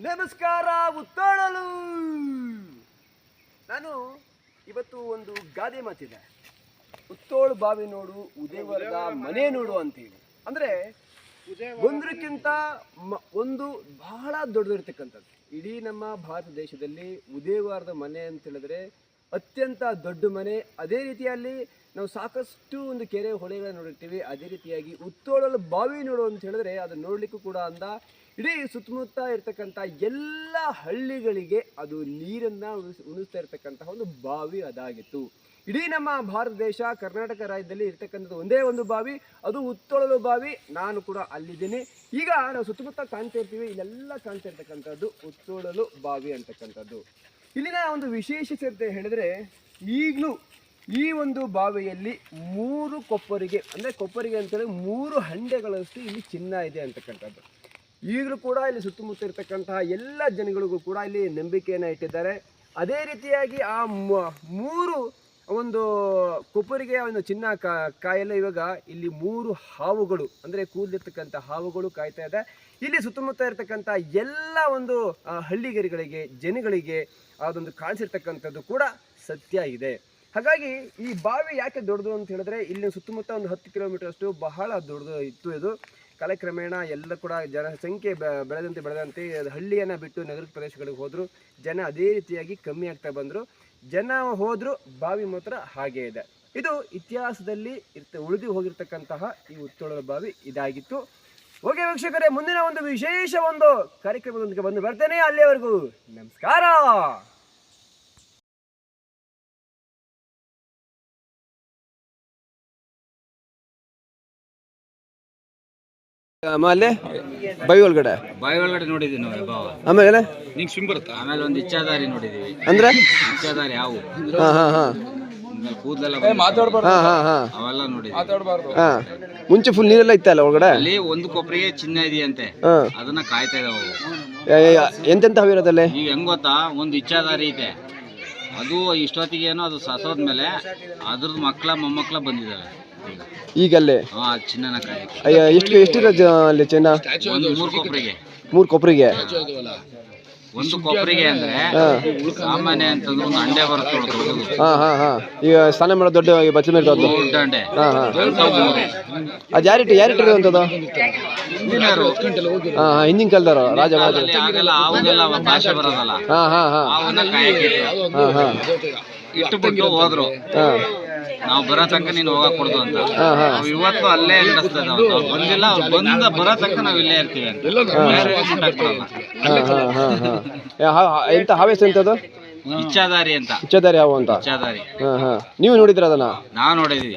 ನಮಸ್ಕಾರ ಉತ್ತೋಳಲು. ನಾನು ಇವತ್ತು ಒಂದು ಗಾದೆ ಮಾತಿದೆ, ಉತ್ತೋಳು ಬಾವಿ ನೋಡು ಉದಯವರ್ಗ ಮನೆ ನೋಡು ಅಂತೇಳಿ. ಅಂದರೆ ಒಂದಕ್ಕಿಂತ ಒಂದು ಬಹಳ ದೊಡ್ಡದಿರ್ತಕ್ಕಂಥದ್ದು. ಇಡೀ ನಮ್ಮ ಭಾರತ ದೇಶದಲ್ಲಿ ಉದಯವಾರದ ಮನೆ ಅಂತ ಹೇಳಿದ್ರೆ ಅತ್ಯಂತ ದೊಡ್ಡ ಮನೆ. ಅದೇ ರೀತಿಯಲ್ಲಿ ನಾವು ಸಾಕಷ್ಟು ಒಂದು ಕೆರೆ ಹೊಳೆಗಳನ್ನು ನೋಡಿರ್ತೀವಿ. ಅದೇ ರೀತಿಯಾಗಿ ಉತ್ತೋಳಲು ಬಾವಿ ನೋಡು ಅಂತ ಹೇಳಿದ್ರೆ ಅದು ನೋಡಲಿಕ್ಕೂ ಕೂಡ ಅಂದ. ಇಡೀ ಸುತ್ತಮುತ್ತ ಇರ್ತಕ್ಕಂಥ ಎಲ್ಲ ಹಳ್ಳಿಗಳಿಗೆ ಅದು ನೀರನ್ನು ಉಣಿಸ್ತಾ ಇರ್ತಕ್ಕಂತಹ ಒಂದು ಬಾವಿ ಅದಾಗಿತ್ತು. ಇಡೀ ನಮ್ಮ ಭಾರತ ದೇಶ ಕರ್ನಾಟಕ ರಾಜ್ಯದಲ್ಲಿ ಇರ್ತಕ್ಕಂಥದ್ದು ಒಂದೇ ಒಂದು ಬಾವಿ, ಅದು ಉತ್ತೋಳಲು ಬಾವಿ. ನಾನು ಕೂಡ ಅಲ್ಲಿದ್ದೀನಿ. ಈಗ ನಾವು ಸುತ್ತಮುತ್ತ ಕಾಣ್ತಾ ಇರ್ತೀವಿ, ಇಲ್ಲೆಲ್ಲ ಕಾಣ್ತಾ ಇರ್ತಕ್ಕಂಥದ್ದು ಉತ್ತೋಳಲು ಬಾವಿ ಅಂತಕ್ಕಂಥದ್ದು. ಇಲ್ಲಿನ ಒಂದು ವಿಶೇಷತೆ ಹೇಳಿದ್ರೆ, ಈಗಲೂ ಈ ಒಂದು ಬಾವಿಯಲ್ಲಿ 3 ಕೊಪ್ಪರಿಗೆ, ಅಂದರೆ ಕೊಪ್ಪರಿಗೆ ಅಂತೇಳಿ 3 ಹಂಡೆಗಳಷ್ಟು ಇಲ್ಲಿ ಚಿನ್ನ ಇದೆ ಅಂತಕ್ಕಂಥದ್ದು. ಈಗಲೂ ಕೂಡ ಇಲ್ಲಿ ಸುತ್ತಮುತ್ತ ಇರ್ತಕ್ಕಂತಹ ಎಲ್ಲ ಜನಗಳಿಗೂ ಕೂಡ ಇಲ್ಲಿ ನಂಬಿಕೆಯನ್ನು ಇಟ್ಟಿದ್ದಾರೆ. ಅದೇ ರೀತಿಯಾಗಿ ಆ 3 ಒಂದು ಕೊಪ್ಪರಿಗೆ ಒಂದು ಚಿನ್ನ ಕಾಯಲ್ಲ. ಇವಾಗ ಇಲ್ಲಿ 3 ಹಾವುಗಳು, ಅಂದರೆ ಕೂದಲಿರ್ತಕ್ಕಂಥ ಹಾವುಗಳು ಕಾಯ್ತಾ ಇದೆ. ಇಲ್ಲಿ ಸುತ್ತಮುತ್ತ ಇರ್ತಕ್ಕಂಥ ಎಲ್ಲ ಒಂದು ಹಳ್ಳಿಗರಿಗೆ ಜನಗಳಿಗೆ ಅದೊಂದು ಕಾಣಿಸಿರ್ತಕ್ಕಂಥದ್ದು ಕೂಡ ಸತ್ಯ ಇದೆ. ಹಾಗಾಗಿ ಈ ಬಾವಿ ಯಾಕೆ ದೊಡ್ಡದು ಅಂತ ಹೇಳಿದ್ರೆ, ಇಲ್ಲಿ ಸುತ್ತಮುತ್ತ ಒಂದು 10 ಕಿಲೋಮೀಟರ್ ಅಷ್ಟು ಬಹಳ ದೊಡ್ಡದು ಇತ್ತು. ಇದು ಕಾಲಕ್ರಮೇಣ ಎಲ್ಲ ಕೂಡ ಜನಸಂಖ್ಯೆ ಬೆಳೆದಂತೆ ಹಳ್ಳಿಯನ್ನು ಬಿಟ್ಟು ನಗರ ಪ್ರದೇಶಗಳಿಗೆ ಹೋದರು. ಜನ ಅದೇ ರೀತಿಯಾಗಿ ಕಮ್ಮಿ ಆಗ್ತಾ ಬಂದರು. ಜನ ಹೋದ್ರು, ಬಾವಿ ಮಾತ್ರ ಹಾಗೇ ಇದೆ. ಇದು ಇತಿಹಾಸದಲ್ಲಿ ಉಳಿದು ಹೋಗಿರ್ತಕ್ಕಂತಹ ಈ ಉತ್ತೋಳಲು ಬಾವಿ ಇದಾಗಿತ್ತು. ಓಕೆ ವೀಕ್ಷಕರೇ, ಮುಂದಿನ ಒಂದು ವಿಶೇಷ ಒಂದು ಕಾರ್ಯಕ್ರಮದೊಂದಿಗೆ ಬಂದು ಬರ್ತೇನೆ. ಅಲ್ಲಿಯವರೆಗೂ ನಮಸ್ಕಾರ. ಆಮೇಲೆ ಬಾವಿ ಒಳಗಡೆ ನೋಡಿದೀವಿ. ಆಮೇಲೆ ಆಮೇಲೆ ಒಂದು ಇಚ್ಛಾದಾರಿ ನೋಡಿದೀವಿ. ಅಂದ್ರೆ ಇಚ್ಛಾದಾರಿ ಹಾವು, ಕೂದಲೆಲ್ಲ ಅವೆಲ್ಲ ನೋಡಿದ್ವಿ. ಮುಂಚೆ ಫುಲ್ ನೀರೆಲ್ಲ ಇತ್ತಲ್ಲ ಒಳಗಡೆ. ಅಲ್ಲಿ ಒಂದು ಕೊಬ್ಬರಿಗೆ ಚಿನ್ನ ಇದೆಯಂತೆ, ಅದನ್ನ ಕಾಯ್ತಾ ಇದಾವೆ. ಎಂತೆಂತ ಹಾವಿರೋದಲ್ಲಿ ಈಗ ಹೆಂಗ್ ಗೊತ್ತಾ, ಒಂದು ಇಚ್ಛಾದಾರಿ ಇದೆ. ಅದು ಇಷ್ಟೊತ್ತಿಗೆ ಏನೋ ಅದು ಸಸೋದ್ಮೇಲೆ ಅದ್ರದ್ದು ಮೊಮ್ಮಕ್ಕಳ ಬಂದಿದ್ದಾವೆ ಈಗಲ್ಲೇ ಚಿನ್ನನ ಕಾಯಕ್ಕೆ. ಎಷ್ಟಿರೋ ಅಲ್ಲಿ ಚಿನ್ನ? 3 ಕೊಪ್ಪರಿಗೆ. ಒಂದು ಕೊಬ್ಬರಿಗೆ ಅಂದ್ರೆ ಸಾಮಾನ್ಯ ಅಂತಂದ್ರೆ ಒಂದು ಅಂಡೆ ಬರುತ್ತೆ. ಈಗ ಸ್ನಾನ ಮಾಡೋ ದೊಡ್ಡ ಬಚ್ಚಲ ಮೇಲೆ ದೊಡ್ಡ ಅಂಡೆ. ಅದು ಯಾರಿಟ್ಟಿರುವಂಥದ್ದು? ಹಿಂದಿನ ಕಾಲದವರು ರಾಜ ಅವಾಗೆಲ್ಲ ಭಾಷೆ ಬರೋದಲ್ಲ, ಅವನ್ನ ಕಾಯಕ್ಕೆ ಇಟ್ಟುಬಿಟ್ಟು ಹೋದ್ರು. ನಾವು ಬರೋ ತನಕ ನೀನು ಹೋಗಕ್ ಕೊಡ್ದು ಅಂತ. ನಾವು ಇವತ್ತು ಅಲ್ಲೇ ನಡೆಸ್ತದ. ಬಂದಿಲ್ಲ, ಬರೋ ತನಕ ನಾವ್ ಇಲ್ಲೇ ಇರ್ತೀವಿ ಅಂತ. ಎಂತ ಹಾವೇಸ್ ಎಂತದು? ಇಚ್ಛಾದಾರಿ ಅಂತ. ಇಚ್ಛಾದಾರಿ ಹಾವು ಅಂತ. ಇಚ್ಛಾದಾರಿ ನೀವು ನೋಡಿದ್ರ ಅದನ್ನ? ನಾವು ನೋಡಿದೀವಿ.